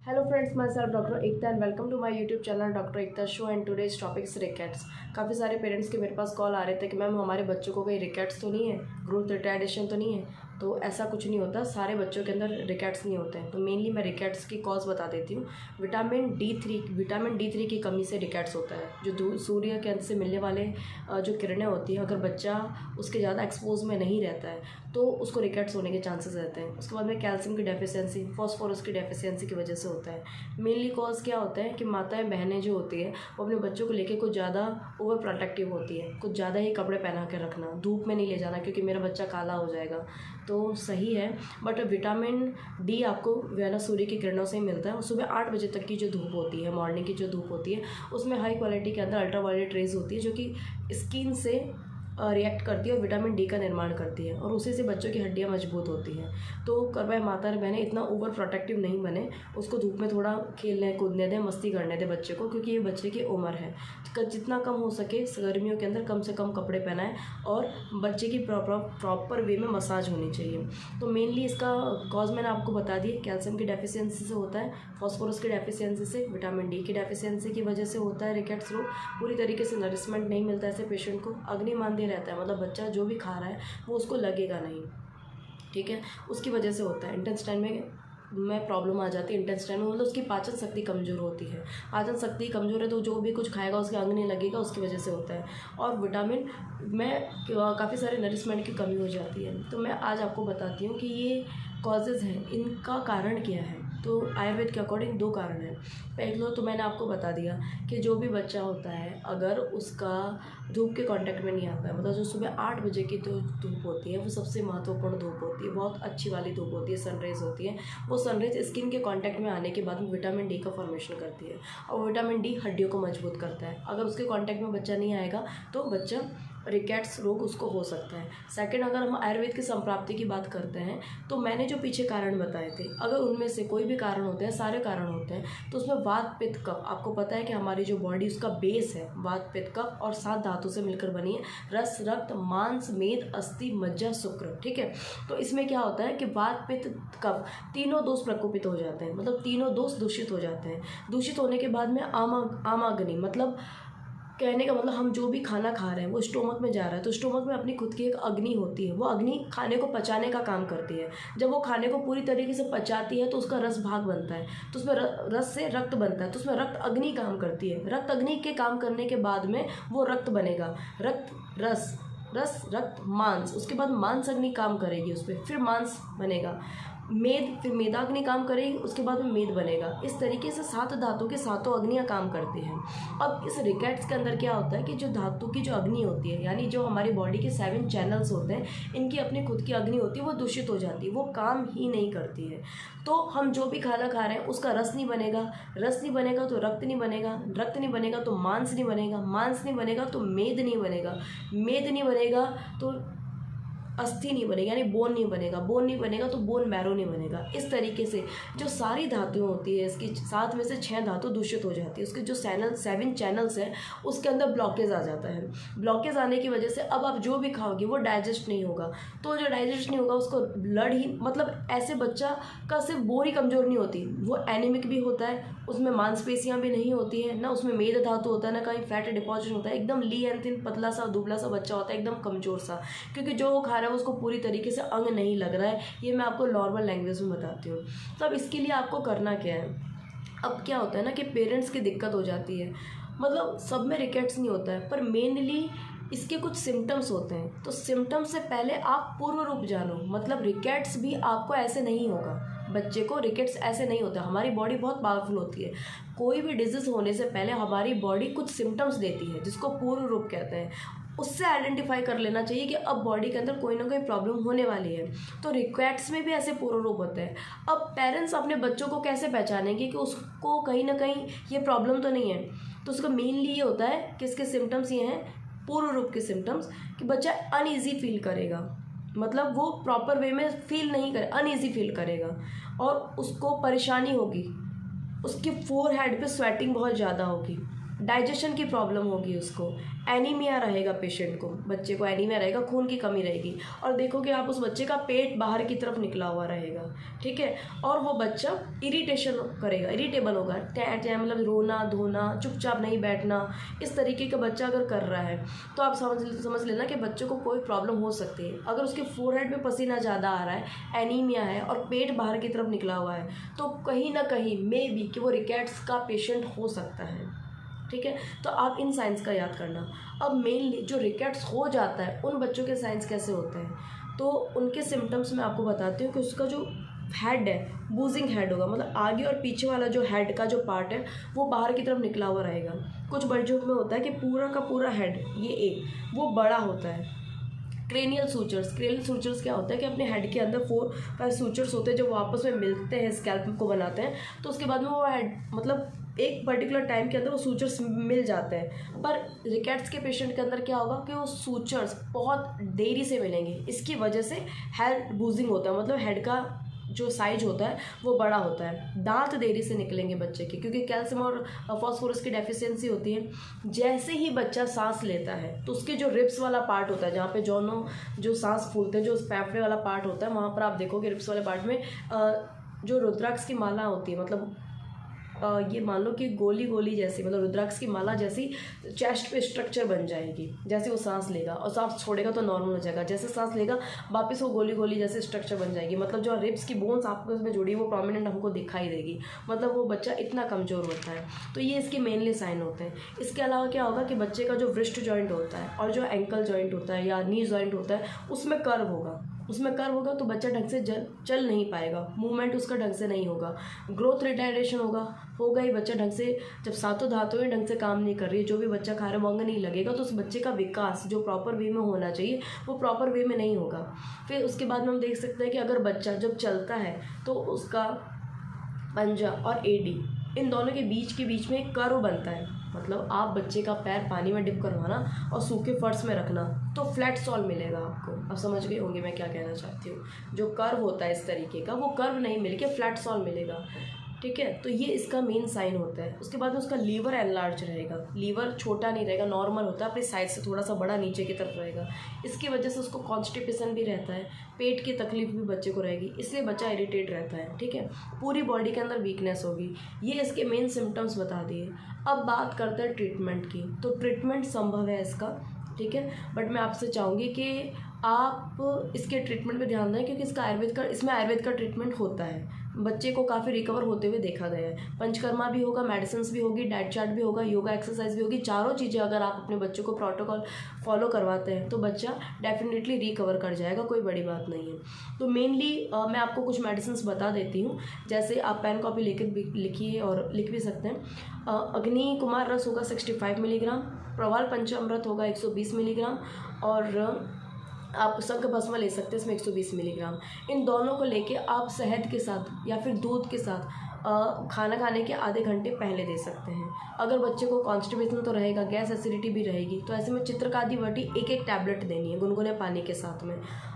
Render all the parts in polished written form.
Hello friends, myself Dr. Ekta and welcome to my YouTube channel Dr. Ekta Show and today's topic is rickets। काफ़ी सारे parents के मेरे पास call आ रहे थे कि मैम हमारे बच्चों को कोई रिकेट्स तो नहीं है, ग्रोथ रिटार्डेशन तो नहीं है। तो ऐसा कुछ नहीं होता, सारे बच्चों के अंदर रिकेट्स नहीं होते हैं। तो मेनली मैं रिकेट्स की कॉज बता देती हूँ। विटामिन डी थ्री की कमी से रिकेट्स होता है। जो सूर्य के अंदर से मिलने वाले जो किरणें होती हैं, अगर बच्चा उसके ज़्यादा एक्सपोज में नहीं रहता है तो उसको रिकेट्स होने के चांसेस रहते हैं। उसके बाद में कैल्शियम की डेफिशिएंसी, फॉस्फोरस की डेफिशिएंसी की वजह से होता है। मेनली कॉज क्या होता है कि माताएं बहनें जो होती है वो अपने बच्चों को लेके कुछ ज़्यादा ओवर प्रोटेक्टिव होती है, कुछ ज़्यादा ही कपड़े पहना के रखना, धूप में नहीं ले जाना क्योंकि मेरा बच्चा काला हो जाएगा। तो सही है, बट विटामिन डी आपको वह सूर्य की किरणों से ही मिलता है। और सुबह 8 बजे तक की जो धूप होती है, मॉर्निंग की जो धूप होती है, उसमें हाई क्वालिटी के अंदर अल्ट्रावायलेट रेज होती है जो कि स्किन से रिएक्ट करती है और विटामिन डी का निर्माण करती है और उसी से बच्चों की हड्डियां मजबूत होती हैं। तो कृपया माता बहनें इतना ओवर प्रोटेक्टिव नहीं बने, उसको धूप में थोड़ा खेलने कूदने दें, मस्ती करने दें बच्चे को, क्योंकि ये बच्चे की उम्र है। जितना कम हो सके गर्मियों के अंदर कम से कम कपड़े पहनाएं और बच्चे की प्रॉपर वे में मसाज होनी चाहिए। तो मेनली इसका कॉज मैंने आपको बता दी, कैल्शियम की डेफिशिएंसी से होता है, फॉस्फोरस की डेफिशिएंसी से, विटामिन डी की डेफिशिएंसी की वजह से होता है रिकेट्स रोग। पूरी तरीके से नरिशमेंट नहीं मिलता ऐसे पेशेंट को, अग्निमांद्य रहता है, मतलब बच्चा जो भी खा रहा है वो उसको लगेगा नहीं, ठीक है, उसकी वजह से होता है। इंटेस्टाइन में प्रॉब्लम आ जाती है। इंटेस्टाइन में मतलब उसकी पाचन शक्ति कमज़ोर होती है। पाचन शक्ति कमज़ोर है तो जो भी कुछ खाएगा उसके अंग नहीं लगेगा, उसकी वजह से होता है। और विटामिन में काफ़ी सारे नरिशमेंट की कमी हो जाती है। तो मैं आज आपको बताती हूँ कि ये कॉजेज़ हैं, इनका कारण क्या है। तो आयुर्वेद के अकॉर्डिंग 2 कारण हैं। पहले तो मैंने आपको बता दिया कि जो भी बच्चा होता है अगर उसका धूप के कांटेक्ट में नहीं आता है, मतलब जो सुबह 8 बजे की तो धूप होती है वो सबसे महत्वपूर्ण धूप होती है, बहुत अच्छी वाली धूप होती है, सनराइज़ होती है। वो सनराइज स्किन के कांटेक्ट में आने के बाद में विटामिन डी का फॉर्मेशन करती है और विटामिन डी हड्डियों को मजबूत करता है। अगर उसके कांटेक्ट में बच्चा नहीं आएगा तो बच्चा रिकेट्स रोग उसको हो सकता है। सेकंड, अगर हम आयुर्वेद की संप्राप्ति की बात करते हैं तो मैंने जो पीछे कारण बताए थे, अगर उनमें से कोई भी कारण होते हैं, सारे कारण होते हैं, तो उसमें वात पित्त कफ, आपको पता है कि हमारी जो बॉडी उसका बेस है वात पित्त कफ और 7 धातु से मिलकर बनी है, रस, रक्त, मांस, मेद, अस्थि, मज्जा, शुक्र, ठीक है। तो इसमें क्या होता है कि वात पित्त कफ तीनों दोष प्रकोपित हो जाते हैं, मतलब तीनों दोष दूषित हो जाते हैं। दूषित होने के बाद में आमाग्नि, मतलब कहने का मतलब हम जो भी खाना खा रहे हैं वो स्टोमक में जा रहा है, तो स्टोमक में अपनी खुद की एक अग्नि होती है। वो अग्नि खाने को पचाने का काम करती है। जब वो खाने को पूरी तरीके से पचाती है तो उसका रस भाग बनता है, तो उसमें रस से रक्त बनता है, तो उसमें रक्त अग्नि काम करती है। रक्त अग्नि के काम करने के बाद में वो रक्त बनेगा, रक्त, रस, रक्त, मांस, उसके बाद मांस अग्नि काम करेगी उस पर, फिर मांस बनेगा, मेद, फिर मेदाग्नि काम करेगी, उसके बाद में मेद बनेगा। इस तरीके से 7 धातु के 7 अग्नियाँ काम करती हैं। अब इस रिकेट्स के अंदर क्या होता है कि जो धातु की जो अग्नि होती है, यानी जो हमारी बॉडी के 7 चैनल्स होते हैं, इनकी अपनी खुद की अग्नि होती है, वो दूषित हो जाती है, वो काम ही नहीं करती है। तो हम जो भी खाना खा रहे हैं उसका रस नहीं बनेगा, रस नहीं बनेगा तो रक्त नहीं बनेगा, रक्त नहीं बनेगा तो मांस नहीं बनेगा, मांस नहीं बनेगा तो मेद नहीं बनेगा, मेद नहीं बनेगा तो अस्थि नहीं बनेगा, यानी बोन नहीं बनेगा, बोन नहीं बनेगा तो बोन मैरो नहीं बनेगा। इस तरीके से जो सारी धातुएं होती है, इसकी 7 में से 6 धातु दूषित हो जाती है। उसके जो 7 चैनल्स हैं उसके अंदर ब्लॉकेज आ जाता है। ब्लॉकेज आने की वजह से अब आप जो भी खाओगे वो डाइजेस्ट नहीं होगा, तो जो डाइजेस्ट नहीं होगा उसको ब्लड ही, मतलब ऐसे बच्चा का सिर्फ बोन ही कमज़ोर नहीं होती, वो एनीमिक भी होता है, उसमें मांसपेशियाँ भी नहीं होती हैं, ना उसमें मेद धातु होता है, ना कहीं फैट डिपॉजिट होता है, एकदम ली एंड थिन, पतला सा दुबला सा बच्चा होता है, एकदम कमज़ोर सा, क्योंकि जो वो खा रहा है उसको पूरी तरीके से अंग नहीं लग रहा है। ये मैं आपको नॉर्मल लैंग्वेज में बताती हूँ। तो अब इसके लिए आपको करना क्या है। अब क्या होता है ना कि पेरेंट्स की दिक्कत हो जाती है, मतलब सब में रिकेट्स नहीं होता है, पर मेनली इसके कुछ सिम्टम्स होते हैं। तो सिम्टम्स से पहले आप पूर्व रूप जानो, मतलब रिकेट्स भी आपको ऐसे नहीं होगा, बच्चे को रिकेट्स ऐसे नहीं होता। हमारी बॉडी बहुत पावरफुल होती है, कोई भी डिजीज़ होने से पहले हमारी बॉडी कुछ सिम्टम्स देती है जिसको पूर्व रूप कहते हैं। उससे आइडेंटिफाई कर लेना चाहिए कि अब बॉडी के अंदर कोई ना कोई प्रॉब्लम होने वाली है। तो रिकेट्स में भी ऐसे पूर्व रूप होते हैं। अब पेरेंट्स अपने बच्चों को कैसे पहचानेंगे कि उसको कहीं ना कहीं ये प्रॉब्लम तो नहीं है। तो उसका मेनली ये होता है कि इसके सिम्टम्स ये हैं, पूर्व रूप के सिम्टम्स, कि बच्चा अनईजी फील करेगा, मतलब वो प्रॉपर वे में फील नहीं करे, अनईजी फील करेगा और उसको परेशानी होगी, उसकी फोरहेड पे स्वेटिंग बहुत ज़्यादा होगी, डाइजेशन की प्रॉब्लम होगी उसको, एनीमिया रहेगा पेशेंट को, बच्चे को एनीमिया रहेगा, खून की कमी रहेगी। और देखोगे आप उस बच्चे का पेट बाहर की तरफ निकला हुआ रहेगा, ठीक है। और वो बच्चा इरिटेशन करेगा, इरिटेबल होगा, मतलब रोना धोना, चुपचाप नहीं बैठना, इस तरीके का बच्चा अगर कर रहा है तो आप समझ लेना कि बच्चों को कोई प्रॉब्लम हो सकती है। अगर उसके फोरहेड में पसीना ज़्यादा आ रहा है, एनीमिया है और पेट बाहर की तरफ निकला हुआ है, तो कहीं ना कहीं मे बी कि वो रिकेट्स का पेशेंट हो सकता है, ठीक है। तो आप इन साइंस का याद करना। अब मेनली जो रिकेट्स हो जाता है उन बच्चों के साइंस कैसे होते हैं, तो उनके सिम्टम्स मैं आपको बताती हूँ कि उसका जो हेड है बूजिंग हेड होगा, मतलब आगे और पीछे वाला जो हेड का जो पार्ट है वो बाहर की तरफ निकला हुआ रहेगा। कुछ बच्चों में होता है कि पूरा का पूरा हेड ये एक वो बड़ा होता है। क्रेनियल सूचर्स क्या होता है कि अपने हेड के अंदर 4-5 सूचर्स होते हैं जो वो आपस में मिलते हैं, स्कैल्प को बनाते हैं, तो उसके बाद में वो हेड मतलब एक पर्टिकुलर टाइम के अंदर वो सूचर्स मिल जाते हैं। पर रिकेट्स के पेशेंट के अंदर क्या होगा कि वो सूचर्स बहुत देरी से मिलेंगे, इसकी वजह से हेड बूजिंग होता है, मतलब हेड का जो साइज होता है वो बड़ा होता है। दांत देरी से निकलेंगे बच्चे के, क्योंकि कैल्शियम और फॉस्फोरस की डेफिशिएंसी होती है। जैसे ही बच्चा सांस लेता है तो उसके जो रिब्स वाला पार्ट होता है, जहाँ पे जो सांस फूलते हैं, जो फेफड़े वाला पार्ट होता है, वहाँ पर आप देखोगे रिब्स वाले पार्ट में जो रुद्राक्ष की माला होती है, मतलब ये मान लो कि गोली गोली जैसी, मतलब रुद्राक्ष की माला जैसी चेस्ट पे स्ट्रक्चर बन जाएगी। जैसे वो सांस लेगा और सांस छोड़ेगा तो नॉर्मल हो जाएगा, जैसे सांस लेगा वापस वो गोली गोली जैसे स्ट्रक्चर बन जाएगी, मतलब जो रिब्स की बोन्स आपस में जुड़ी वो प्रोमिनेंट हमको दिखाई देगी, मतलब वो बच्चा इतना कमज़ोर होता है। तो ये इसके मेनली साइन होते हैं। इसके अलावा क्या होगा कि बच्चे का जो व्रिस्ट जॉइंट होता है और जो एंकल जॉइंट होता है या नी जॉइंट होता है उसमें कर्व होगा, तो बच्चा ढंग से चल नहीं पाएगा, मूवमेंट उसका ढंग से नहीं होगा, ग्रोथ रिटार्डेशन होगा ही, बच्चा ढंग से, जब सातों धातुएं ढंग से काम नहीं कर रही है, जो भी बच्चा खा रहा है वो अंग नहीं लगेगा, तो उस बच्चे का विकास जो प्रॉपर वे में होना चाहिए वो प्रॉपर वे में नहीं होगा। फिर उसके बाद में हम देख सकते हैं कि अगर बच्चा जब चलता है तो उसका पंजा और एडी इन दोनों के बीच में एक कर्व बनता है, मतलब आप बच्चे का पैर पानी में डिप करवाना और सूखे फर्श में रखना तो फ्लैट सॉल मिलेगा आपको। अब समझ गए होंगे मैं क्या कहना चाहती हूँ। जो कर्व होता है इस तरीके का, वो कर्व नहीं मिलेगा, फ्लैट सॉल मिलेगा, ठीक है। तो ये इसका मेन साइन होता है। उसके बाद में उसका लीवर एनलार्ज रहेगा, लीवर छोटा नहीं रहेगा, नॉर्मल होता है, अपनी साइज से थोड़ा सा बड़ा नीचे की तरफ रहेगा। इसकी वजह से उसको कॉन्स्टिपेशन भी रहता है, पेट की तकलीफ भी बच्चे को रहेगी, इसलिए बच्चा इरिटेट रहता है, ठीक है। पूरी बॉडी के अंदर वीकनेस होगी। ये इसके मेन सिम्टम्स बता दिए। अब बात करते हैं ट्रीटमेंट की। तो ट्रीटमेंट संभव है इसका, ठीक है, बट मैं आपसे चाहूँगी कि आप इसके ट्रीटमेंट पे ध्यान दें, क्योंकि इसमें आयुर्वेद का ट्रीटमेंट होता है। बच्चे को काफ़ी रिकवर होते हुए देखा गया है। पंचकर्मा भी होगा, मेडिसिन भी होगी, डाइट चार्ट भी होगा, योगा एक्सरसाइज भी होगी। चारों चीज़ें अगर आप अपने बच्चों को प्रोटोकॉल फॉलो करवाते हैं तो बच्चा डेफिनेटली रिकवर कर जाएगा, कोई बड़ी बात नहीं है। तो मेनली मैं आपको कुछ मेडिसिन बता देती हूँ, जैसे आप पेन कॉपी लिखिए और लिख भी सकते हैं। अग्नि कुमार रस होगा 65 मिलीग्राम, प्रवाल पंचामृत होगा 120 मिलीग्राम, और आप शंख भस्म ले सकते हैं इसमें 120 मिलीग्राम। इन दोनों को लेके आप शहद के साथ या फिर दूध के साथ खाना खाने के आधे घंटे पहले दे सकते हैं। अगर बच्चे को कॉन्स्टिपेशन तो रहेगा, गैस एसिडिटी भी रहेगी, तो ऐसे में चित्रकादि वटी एक टैबलेट देनी है गुनगुने पानी के साथ में।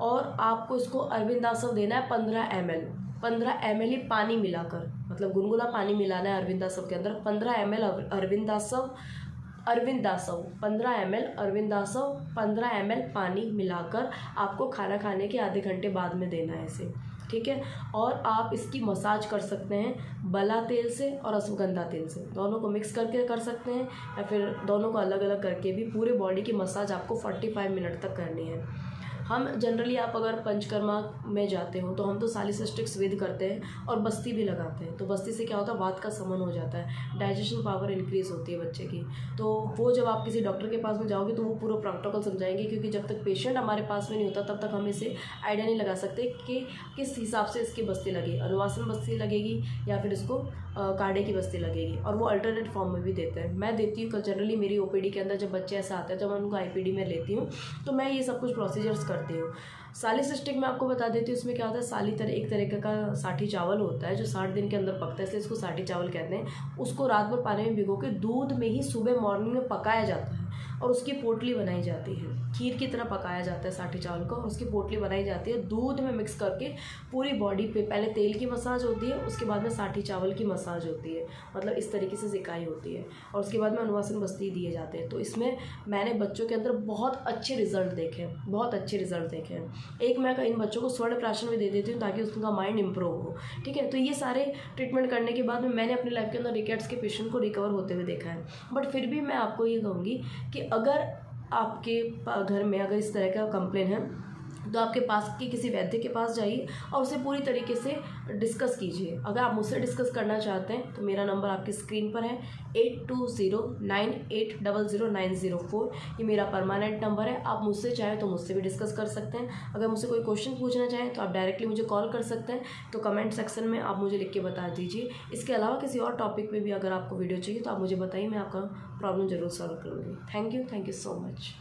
और आपको इसको अरविंदासव देना है 15 ml ही पानी मिलाकर, मतलब गुनगुना पानी मिलाना है अरविंदासव के अंदर। 15 ml अरविंदासव 15 ml अरविंदासव 15 ml पानी मिलाकर आपको खाना खाने के आधे घंटे बाद में देना है इसे, ठीक है। और आप इसकी मसाज कर सकते हैं बला तेल से और अश्वगंधा तेल से, दोनों को मिक्स करके कर सकते हैं, या फिर दोनों को अलग अलग करके भी पूरे बॉडी की मसाज आपको 45 मिनट तक करनी है। हम जनरली, आप अगर पंचकर्मा में जाते हो तो हम तो सालिसिस्टिक स्वेद करते हैं और बस्ती भी लगाते हैं। तो बस्ती से क्या होता है, वात का समन हो जाता है, डाइजेशन पावर इंक्रीज़ होती है बच्चे की। तो वो जब आप किसी डॉक्टर के पास में जाओगे तो वो पूरा प्रोटोकॉल समझाएंगे, क्योंकि जब तक पेशेंट हमारे पास में नहीं होता तब तक हम इसे आइडिया नहीं लगा सकते कि किस हिसाब से इसकी बस्ती लगेगी, अनुवासन बस्ती लगेगी या फिर इसको काढ़े की बस्ती लगेगी। और वो अल्टरनेट फॉर्म में भी देते हैं, मैं देती हूँ। जनरली मेरी ओपीडी के अंदर जब बच्चे ऐसा आते हैं, जब मैं उनको आईपीडी में लेती हूँ तो मैं ये सब कुछ प्रोसीजर्स करती हूँ। सालिसिस्टिक में आपको बता देती हूँ, इसमें क्या होता है, एक तरीके का साठी चावल होता है जो 60 दिन के अंदर पकता है, इसलिए इसको साठी चावल कहते हैं। उसको रात भर पानी में भिगो के दूध में ही सुबह मॉर्निंग में पकाया जाता है और उसकी पोटली बनाई जाती है, खीर की तरह पकाया जाता है साठी चावल को, और उसकी पोटली बनाई जाती है दूध में मिक्स करके। पूरी बॉडी पे पहले तेल की मसाज होती है, उसके बाद में साठी चावल की मसाज होती है, मतलब इस तरीके से सिकाई होती है, और उसके बाद में अनुवासन बस्ती दिए जाते हैं। तो इसमें मैंने बच्चों के अंदर बहुत अच्छे रिजल्ट देखे हैं, बहुत अच्छे रिजल्ट देखे हैं। एक मैं इन बच्चों को स्वर्ण प्राशन भी दे देती हूँ ताकि उसका माइंड इंप्रूव हो, ठीक है। तो ये सारे ट्रीटमेंट करने के बाद में मैंने अपनी लाइफ के अंदर रिकेट्स के पेशेंट को रिकवर होते हुए देखा है। बट फिर भी मैं आपको ये कहूँगी कि अगर आपके घर में अगर इस तरह का कंप्लेन है तो आपके पास की किसी वैद्य के पास जाइए और उसे पूरी तरीके से डिस्कस कीजिए। अगर आप मुझसे डिस्कस करना चाहते हैं तो मेरा नंबर आपकी स्क्रीन पर है 8209800904। ये मेरा परमानेंट नंबर है। आप मुझसे चाहें तो मुझसे भी डिस्कस कर सकते हैं। अगर मुझसे कोई क्वेश्चन पूछना चाहें तो आप डायरेक्टली मुझे कॉल कर सकते हैं, तो कमेंट सेक्शन में आप मुझे लिख के बता दीजिए। इसके अलावा किसी और टॉपिक पे भी अगर आपको वीडियो चाहिए तो आप मुझे बताइए, मैं आपका प्रॉब्लम ज़रूर सॉल्व करूँगी। Thank you so much.